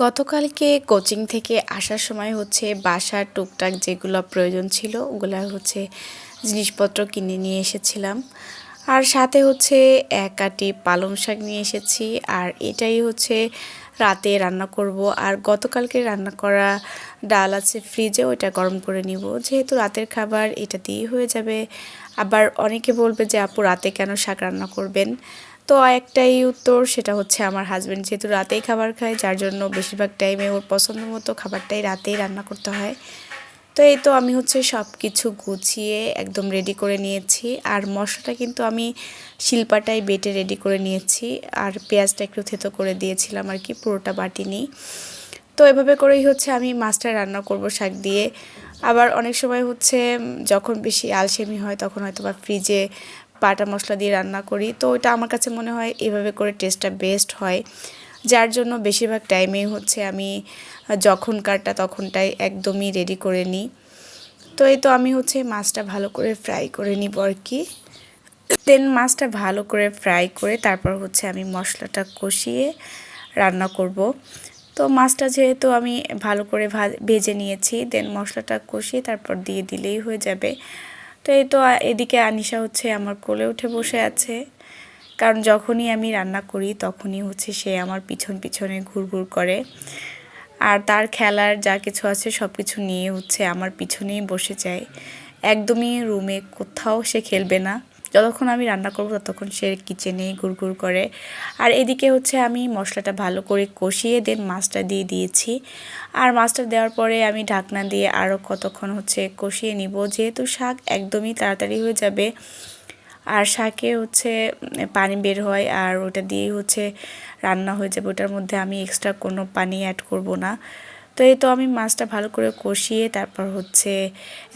গতকালকে কোচিং থেকে আসার সময় বাসার টুকটাক যেগুলো প্রয়োজন ছিল ওগুলা জিনিসপত্র কিনে নিয়ে এসেছিলাম। আর সাথে এক আঁটি পালং শাক নিয়ে এসেছি। আর এটাই রাতে রান্না করব। আর গতকালকে রান্না করা ডাল আছে ফ্রিজে, ওইটা গরম করে নিব, যেহেতু রাতের খাবার এটা দিয়েই হয়ে যাবে। আবার অনেকে বলবে যে আপু রাতে কেন শাক রান্না করবেন। তো একটাই উত্তর, সেটা আমার হাজব্যান্ড যেহেতু রাতেই খাবার খায়, যার জন্য বেশিরভাগ টাইমে ওর পছন্দ মতো খাবারটাই রাতেই রান্না করতে হয়। তো এই তো আমি সব কিছু গুছিয়ে একদম রেডি করে নিয়েছি। আর মশলাটা কিন্তু আমি শিলপাটায় বেটে রেডি করে নিয়েছি। আর পেঁয়াজটা একটু থেতো করে দিয়েছিলাম আর কি, পুরোটা বাটিনি। তো এভাবে করেই আমি মাছটা রান্না করব শাক দিয়ে। আবার অনেক সময় যখন বেশি আলসেমি হয় তখন হয়তো বা ফ্রিজে বাটা মশলা দিয়ে রান্না করি। তো ওইটা আমার কাছে মনে হয় এভাবে করে টেস্টটা বেস্ট হয়, যার জন্য বেশিরভাগ টাইমেই আমি যখনকারটা তখনটাই একদমই রেডি করে নিই। তো এই তো আমি মাছটা ভালো করে ফ্রাই করে নিব আর কি। দেন মাছটা ভালো করে ফ্রাই করে তারপর আমি মশলাটা কষিয়ে রান্না করব। তো মাছটা যেহেতু আমি ভালো করে ভেজে নিয়েছি, দেন মশলাটা কষিয়ে তারপর দিয়ে দিলেই হয়ে যাবে। তো এই তো এদিকে আনিশা আমার কোলে উঠে বসে আছে, কারণ যখনই আমি রান্না করি তখনই সে আমার পিছন পিছনে ঘুরঘুর করে। আর তার খেলার যা কিছু আছে সব কিছু নিয়ে আমার পিছনেই বসে যায়। একদমই রুমে কোথাও সে খেলবে না। যতক্ষণ আমি রান্না করব ততক্ষণ সে কিচেনেই ঘুরঘুর করে। আর এদিকে আমি মশলাটা ভালো করে কষিয়ে দেন মাছটা দিয়ে দিয়েছি। আর মাছটা দেওয়ার পরে আমি ঢাকনা দিয়ে আরও কতক্ষণ কষিয়ে নিব, যেহেতু শাক একদমই তাড়াতাড়ি হয়ে যাবে। আর শাকে পানি বের হয়, আর ওটা দিয়েই রান্না হয়ে যাবে। ওটার মধ্যে আমি এক্সট্রা কোনো পানি অ্যাড করব না। তো এই তো আমি মাছটা ভালো করে কষিয়ে তারপর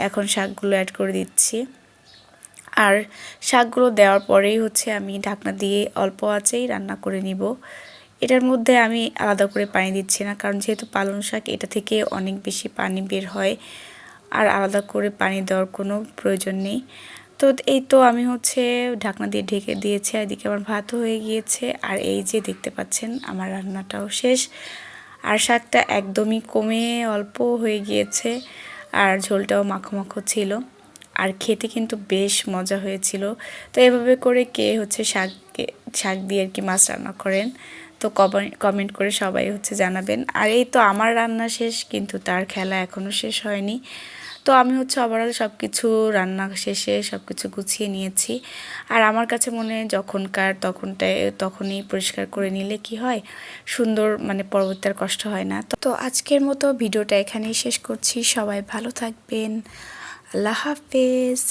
এখন শাকগুলো অ্যাড করে দিচ্ছি। আর শাকগুলো দেওয়ার পরেই আমি ঢাকনা দিয়ে অল্প আঁচেই রান্না করে নিব। এটার মধ্যে আমি আলাদা করে পানি দিচ্ছি না, কারণ যেহেতু পালং শাক এটা থেকে অনেক বেশি পানি বের হয়, আর আলাদা করে পানি দেওয়ার কোনো প্রয়োজন নেই। তো এই তো আমি ঢাকনা দিয়ে ঢেকে দিয়েছি। আর এদিকে আমার ভাতও হয়ে গিয়েছে। আর এই যে দেখতে পাচ্ছেন আমার রান্নাটাও শেষ। আর শাকটা একদমই কমে অল্প হয়ে গিয়েছে, আর ঝোলটাও মাখো মাখো ছিল। আর খেতে কিন্তু বেশ মজা হয়েছিল। তো এভাবে করে কে শাক দিয়ে আর কি মাছ রান্না করেন, তো কমেন্ট করে সবাই জানাবেন। আর এই তো আমার রান্না শেষ, কিন্তু তার খেলা এখনও শেষ হয়নি। তো আমি ওভারঅল সব কিছু রান্না শেষে সব কিছু গুছিয়ে নিয়েছি। আর আমার কাছে মনে হয় যখনকার তখনই পরিষ্কার করে নিলে কি হয়, সুন্দর পরবর্তী আর কষ্ট হয় না। তো আজকের মতো ভিডিওটা এখানেই শেষ করছি। সবাই ভালো থাকবেন। আল্লাহ হাফেজ।